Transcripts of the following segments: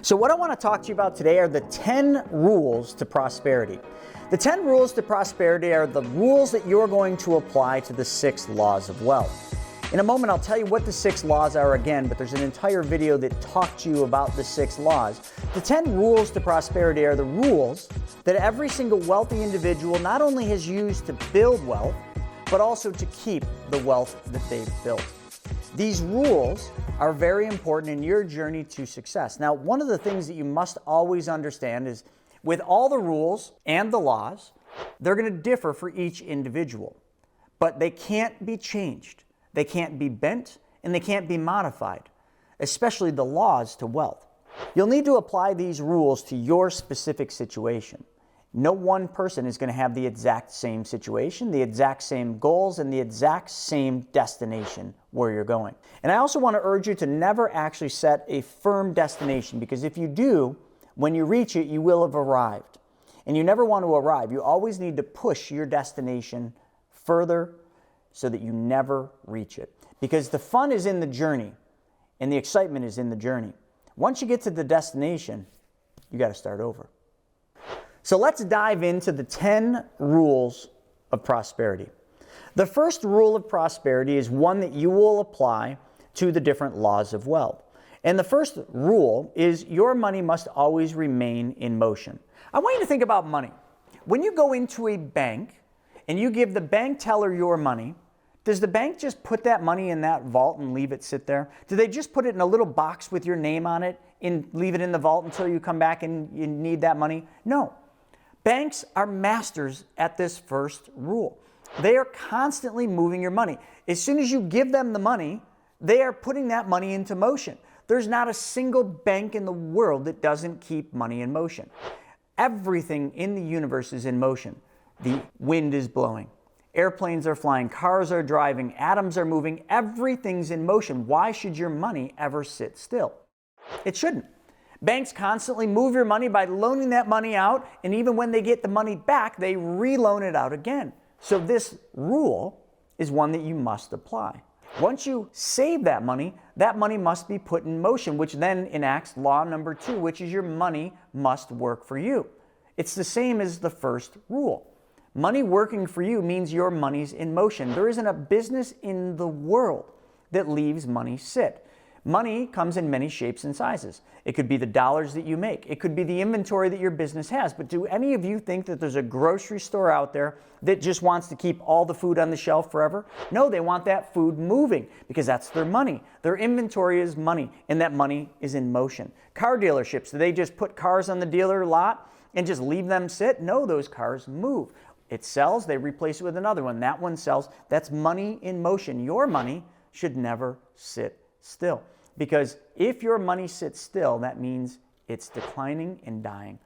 So what I want to talk to you about today are the 10 rules to prosperity. The 10 rules to prosperity are the rules that you're going to apply to the 6 laws of wealth. In a moment, I'll tell you what the 6 laws are again, but there's an entire video that talks to you about the 6 laws. The 10 rules to prosperity are the rules that every single wealthy individual not only has used to build wealth, but also to keep the wealth that they've built. These rules are very important in your journey to success. Now, one of the things that you must always understand is with all the rules and the laws, they're going to differ for each individual, but they can't be changed. They can't be bent and they can't be modified, especially the laws to wealth. You'll need to apply these rules to your specific situation. No one person is going to have the exact same situation, the exact same goals, and the exact same destination where you're going. And I also want to urge you to never actually set a firm destination, because if you do, when you reach it, you will have arrived. And you never want to arrive. You always need to push your destination further so that you never reach it. Because the fun is in the journey and the excitement is in the journey. Once you get to the destination, you got to start over. So let's dive into the 10 rules of prosperity. The first rule of prosperity is one that you will apply to the different laws of wealth. And the first rule is your money must always remain in motion. I want you to think about money. When you go into a bank and you give the bank teller your money, does the bank just put that money in that vault and leave it sit there? Do they just put it in a little box with your name on it and leave it in the vault until you come back and you need that money? No. Banks are masters at this first rule. They are constantly moving your money. As soon as you give them the money, they are putting that money into motion. There's not a single bank in the world that doesn't keep money in motion. Everything in the universe is in motion. The wind is blowing. Airplanes are flying. Cars are driving. Atoms are moving. Everything's in motion. Why should your money ever sit still? It shouldn't. Banks constantly move your money by loaning that money out, and even when they get the money back, they re-loan it out again. So this rule is one that you must apply. Once you save that money must be put in motion, which then enacts law number 2, which is your money must work for you. It's the same as the first rule. Money working for you means your money's in motion. There isn't a business in the world that leaves money sit. Money comes in many shapes and sizes. It could be the dollars that you make. It could be the inventory that your business has. But do any of you think that there's a grocery store out there that just wants to keep all the food on the shelf forever? No, they want that food moving because that's their money. Their inventory is money, and that money is in motion. Car dealerships, do they just put cars on the dealer lot and just leave them sit? No, those cars move. It sells, they replace it with another one. That one sells. That's money in motion. Your money should never sit still. Because if your money sits still, that means it's declining and dying.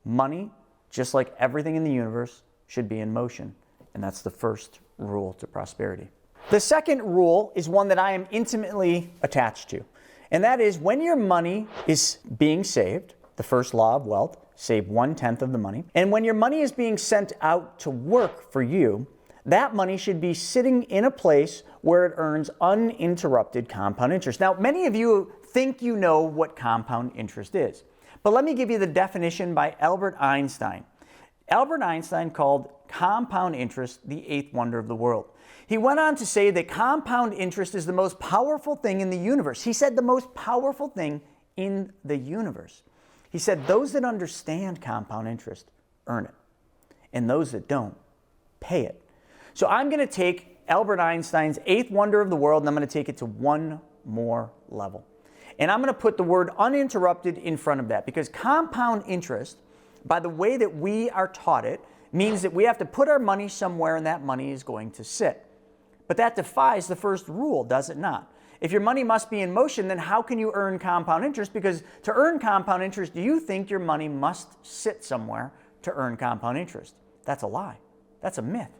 Money, just like everything in the universe, should be in motion. And that's the first rule to prosperity. The second rule is one that I am intimately attached to. And that is when your money is being saved, the first law of wealth, save 1/10 of the money. And when your money is being sent out to work for you, that money should be sitting in a place where it earns uninterrupted compound interest. Now, many of you think you know what compound interest is, but let me give you the definition by Albert Einstein. Albert Einstein called compound interest the 8th wonder of the world. He went on to say that compound interest is the most powerful thing in the universe. He said the most powerful thing in the universe. He said those that understand compound interest earn it, and those that don't pay it. So I'm going to take Albert Einstein's 8th wonder of the world, and I'm going to take it to one more level. And I'm going to put the word uninterrupted in front of that, because compound interest, by the way that we are taught it, means that we have to put our money somewhere and that money is going to sit. But that defies the first rule, does it not? If your money must be in motion, then how can you earn compound interest? Because to earn compound interest, do you think your money must sit somewhere to earn compound interest? That's a lie. That's a myth.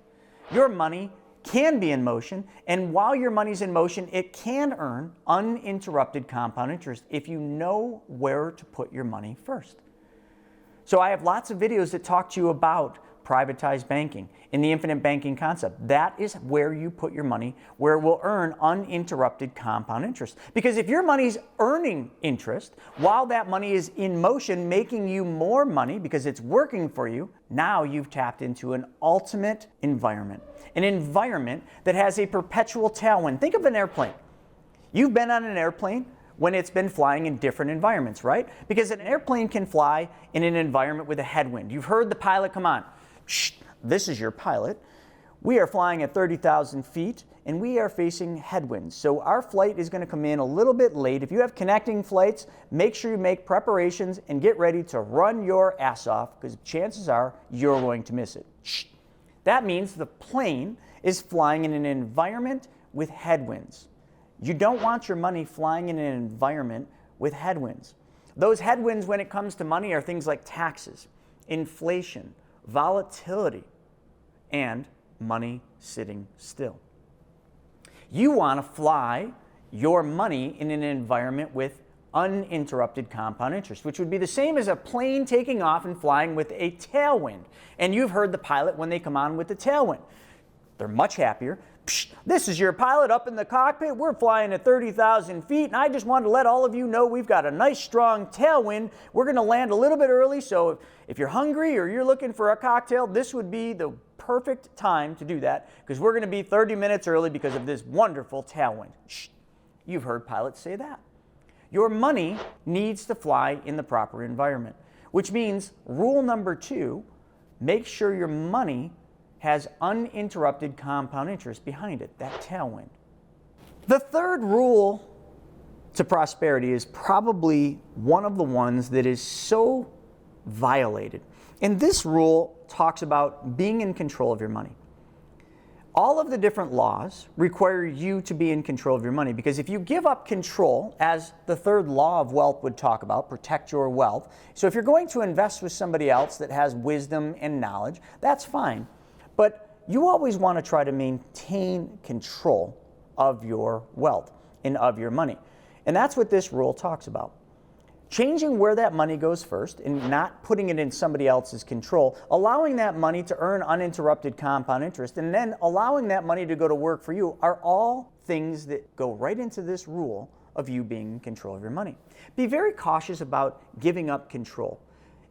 Your money can be in motion, and while your money's in motion, it can earn uninterrupted compound interest if you know where to put your money first. So I have lots of videos that talk to you about privatized banking, in the infinite banking concept. That is where you put your money, where it will earn uninterrupted compound interest. Because if your money's earning interest while that money is in motion, making you more money because it's working for you, now you've tapped into an ultimate environment. An environment that has a perpetual tailwind. Think of an airplane. You've been on an airplane when it's been flying in different environments, right? Because an airplane can fly in an environment with a headwind. You've heard the pilot come on. Shh, this is your pilot. We are flying at 30,000 feet and we are facing headwinds. So our flight is going to come in a little bit late. If you have connecting flights, make sure you make preparations and get ready to run your ass off because chances are you're going to miss it. Shh. That means the plane is flying in an environment with headwinds. You don't want your money flying in an environment with headwinds. Those headwinds when it comes to money are things like taxes, inflation, volatility, and money sitting still. You want to fly your money in an environment with uninterrupted compound interest, which would be the same as a plane taking off and flying with a tailwind. And you've heard the pilot when they come on with the tailwind. They're much happier. Psh, this is your pilot up in the cockpit. We're flying at 30,000 feet, and I just wanted to let all of you know we've got a nice strong tailwind. We're going to land a little bit early, so if you're hungry or you're looking for a cocktail, this would be the perfect time to do that because we're going to be 30 minutes early because of this wonderful tailwind. Shh. You've heard pilots say that. Your money needs to fly in the proper environment, which means rule number 2, make sure your money has uninterrupted compound interest behind it, that tailwind. The third rule to prosperity is probably one of the ones that is so violated. And this rule talks about being in control of your money. All of the different laws require you to be in control of your money because if you give up control, as the third law of wealth would talk about, protect your wealth. So if you're going to invest with somebody else that has wisdom and knowledge, that's fine. But you always want to try to maintain control of your wealth and of your money. And that's what this rule talks about. Changing where that money goes first and not putting it in somebody else's control, allowing that money to earn uninterrupted compound interest, and then allowing that money to go to work for you are all things that go right into this rule of you being in control of your money. Be very cautious about giving up control.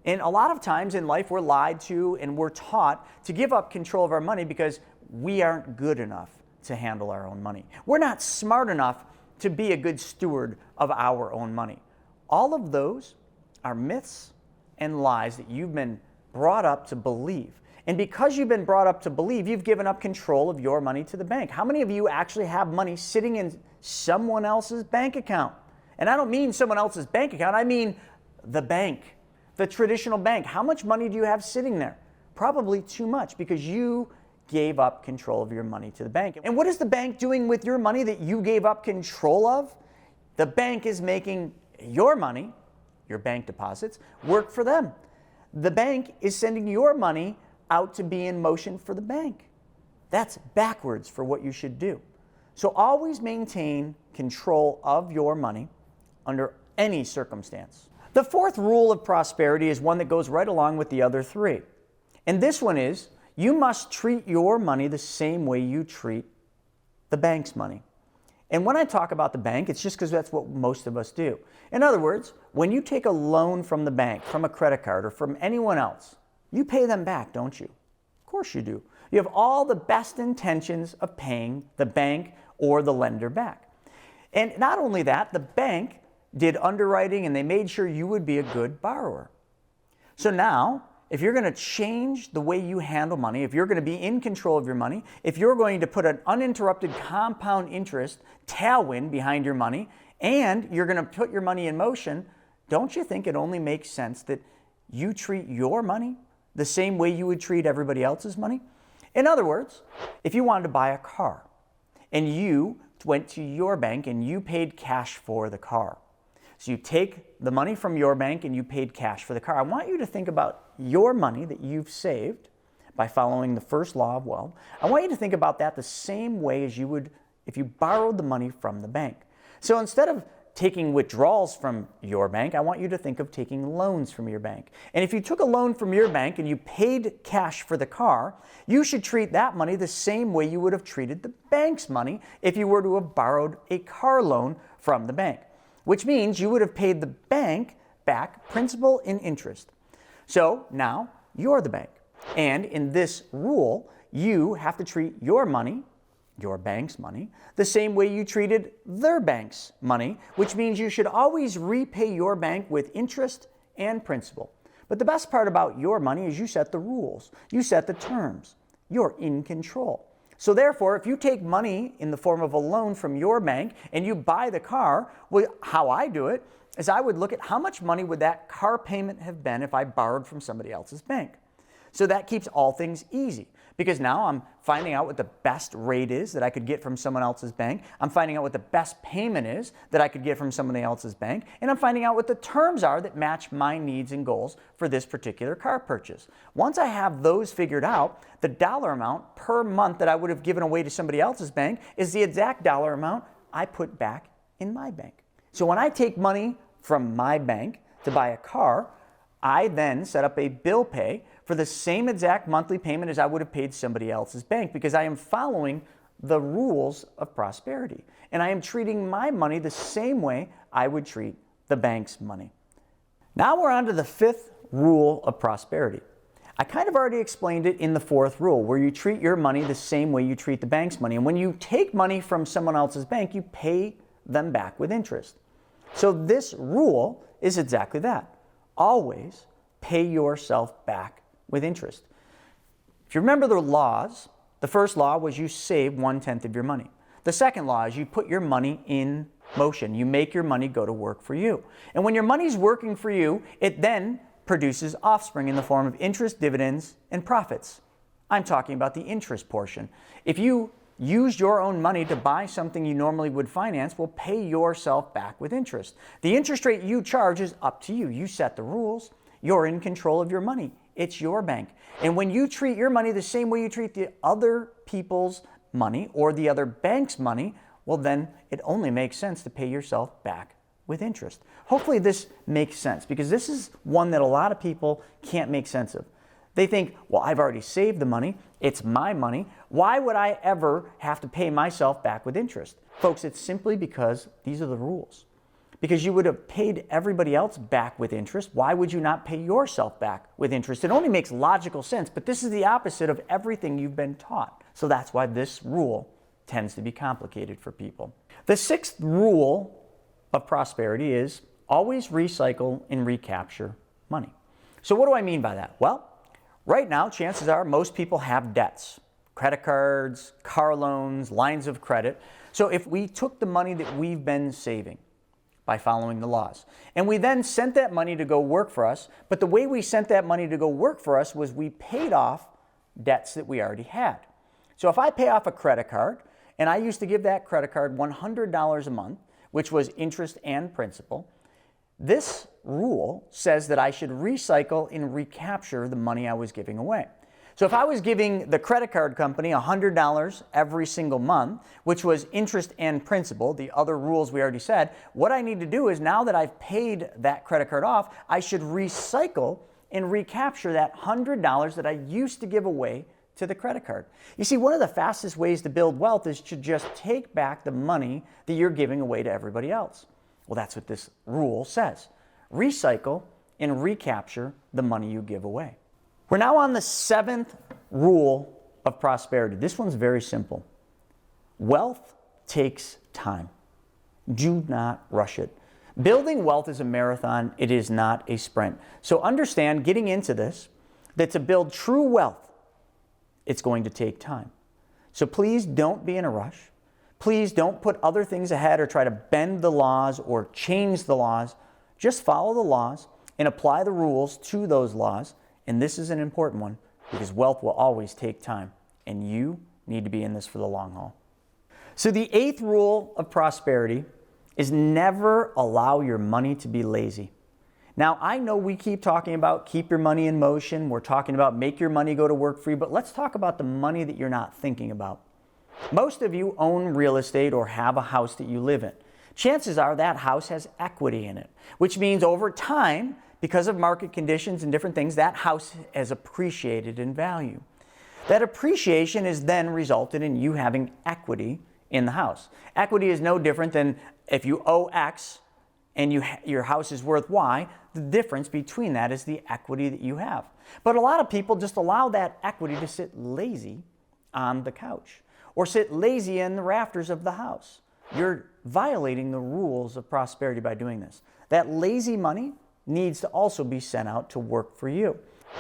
And a lot of times in life we're lied to and we're taught to give up control of our money because we aren't good enough to handle our own money. We're not smart enough to be a good steward of our own money. All of those are myths and lies that you've been brought up to believe. And because you've been brought up to believe, you've given up control of your money to the bank. How many of you actually have money sitting in someone else's bank account? And I don't mean someone else's bank account, I mean the bank. The traditional bank. How much money do you have sitting there? Probably too much because you gave up control of your money to the bank. And what is the bank doing with your money that you gave up control of? The bank is making your money, your bank deposits, work for them. The bank is sending your money out to be in motion for the bank. That's backwards for what you should do. So always maintain control of your money under any circumstance. The fourth rule of prosperity is one that goes right along with the other three. And this one is, you must treat your money the same way you treat the bank's money. And when I talk about the bank, it's just because that's what most of us do. In other words, when you take a loan from the bank, from a credit card, or from anyone else, you pay them back, don't you? Of course you do. You have all the best intentions of paying the bank or the lender back. And not only that, the bank did underwriting and they made sure you would be a good borrower. So now, if you're going to change the way you handle money, if you're going to be in control of your money, if you're going to put an uninterrupted compound interest tailwind behind your money, and you're going to put your money in motion, don't you think it only makes sense that you treat your money the same way you would treat everybody else's money? In other words, if you wanted to buy a car and you went to your bank and you paid cash for the car, so you take the money from your bank and you paid cash for the car. I want you to think about your money that you've saved by following the first law of wealth. I want you to think about that the same way as you would if you borrowed the money from the bank. So instead of taking withdrawals from your bank, I want you to think of taking loans from your bank. And if you took a loan from your bank and you paid cash for the car, you should treat that money the same way you would have treated the bank's money if you were to have borrowed a car loan from the bank, which means you would have paid the bank back principal and interest. So now you're the bank. And in this rule, you have to treat your money, your bank's money, the same way you treated their bank's money, which means you should always repay your bank with interest and principal. But the best part about your money is you set the rules, you set the terms, you're in control. So therefore, if you take money in the form of a loan from your bank and you buy the car, well, how I do it is I would look at how much money would that car payment have been if I borrowed from somebody else's bank. So that keeps all things easy, because now I'm finding out what the best rate is that I could get from someone else's bank. I'm finding out what the best payment is that I could get from somebody else's bank. And I'm finding out what the terms are that match my needs and goals for this particular car purchase. Once I have those figured out, the dollar amount per month that I would have given away to somebody else's bank is the exact dollar amount I put back in my bank. So when I take money from my bank to buy a car, I then set up a bill pay for the same exact monthly payment as I would have paid somebody else's bank, because I am following the rules of prosperity. And I am treating my money the same way I would treat the bank's money. Now we're on to the fifth rule of prosperity. I kind of already explained it in the fourth rule, where you treat your money the same way you treat the bank's money. And when you take money from someone else's bank, you pay them back with interest. So this rule is exactly that. Always pay yourself back with interest. If you remember the laws, the first law was you save 1/10 of your money. The second law is you put your money in motion. You make your money go to work for you. And when your money's working for you, it then produces offspring in the form of interest, dividends, and profits. I'm talking about the interest portion. If you used your own money to buy something you normally would finance, well, pay yourself back with interest. The interest rate you charge is up to you. You set the rules. You're in control of your money. It's your bank. And when you treat your money the same way you treat the other people's money or the other bank's money, well, then it only makes sense to pay yourself back with interest. Hopefully this makes sense, because this is one that a lot of people can't make sense of. They think, well, I've already saved the money. It's my money. Why would I ever have to pay myself back with interest? Folks, it's simply because these are the rules. Because you would have paid everybody else back with interest. Why would you not pay yourself back with interest? It only makes logical sense, but this is the opposite of everything you've been taught. So that's why this rule tends to be complicated for people. The sixth rule of prosperity is always recycle and recapture money. So what do I mean by that? Well, right now, chances are most people have debts, credit cards, car loans, lines of credit. So if we took the money that we've been saving by following the laws, and we then sent that money to go work for us, but the way we sent that money to go work for us was we paid off debts that we already had. So if I pay off a credit card, and I used to give that credit card $100 a month, which was interest and principal, this rule says that I should recycle and recapture the money I was giving away. So if I was giving the credit card company $100 every single month, which was interest and principal, the other rules we already said, what I need to do is, now that I've paid that credit card off, I should recycle and recapture that $100 that I used to give away to the credit card. You see, one of the fastest ways to build wealth is to just take back the money that you're giving away to everybody else. Well, that's what this rule says. Recycle and recapture the money you give away. We're now on the seventh rule of prosperity. This one's very simple. Wealth takes time. Do not rush it. Building wealth is a marathon. It is not a sprint. So understand, getting into this, that to build true wealth, it's going to take time. So please don't be in a rush. Please don't put other things ahead or try to bend the laws or change the laws. Just follow the laws and apply the rules to those laws. And this is an important one, because wealth will always take time, and you need to be in this for the long haul. So the eighth rule of prosperity is never allow your money to be lazy. Now, I know we keep talking about keep your money in motion. We're talking about make your money go to work for you, but let's talk about the money that you're not thinking about. Most of you own real estate or have a house that you live in. chances are that house has equity in it, which means over time, because of market conditions and different things, that house has appreciated in value. That appreciation has then resulted in you having equity in the house. Equity is no different than if you owe X and your house is worth Y, the difference between that is the equity that you have. But a lot of people just allow that equity to sit lazy on the couch or sit lazy in the rafters of the house. You're violating the rules of prosperity by doing this. That lazy money needs to also be sent out to work for you.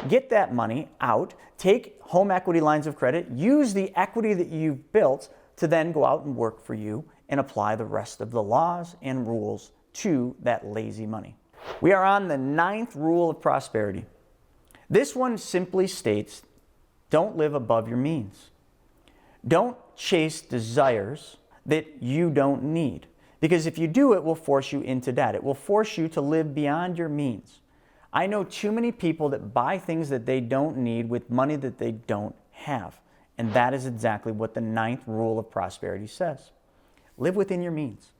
Get that money out, take home equity lines of credit, use the equity that you've built to then go out and work for you and apply the rest of the laws and rules to that lazy money. We are on the 9th rule of prosperity. This one simply states, don't live above your means. Don't chase desires that you don't need. Because if you do, it will force you into debt. It will force you to live beyond your means. I know too many people that buy things that they don't need with money that they don't have. And that is exactly what the 9th rule of prosperity says. Live within your means.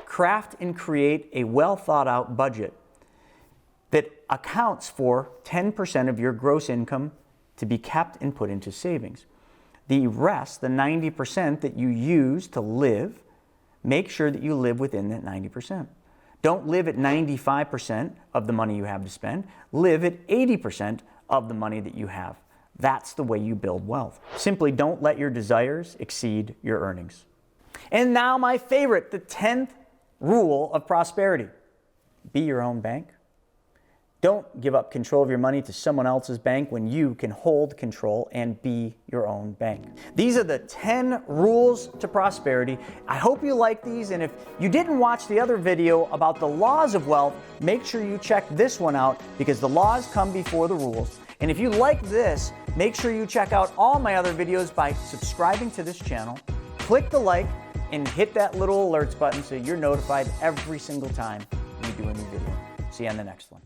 Craft and create a well thought out budget that accounts for 10% of your gross income to be kept and put into savings. The rest, the 90% that you use to live, make sure that you live within that 90%. Don't live at 95% of the money you have to spend. Live at 80% of the money that you have. That's the way you build wealth. Simply don't let your desires exceed your earnings. And now my favorite, the 10th rule of prosperity. Be your own bank. Don't give up control of your money to someone else's bank when you can hold control and be your own bank. These are the 10 rules to prosperity. I hope you like these, and if you didn't watch the other video about the laws of wealth, make sure you check this one out because the laws come before the rules. And if you like this, make sure you check out all my other videos by subscribing to this channel, click the like, and hit that little alerts button so you're notified every single time we do a new video. See you on the next one.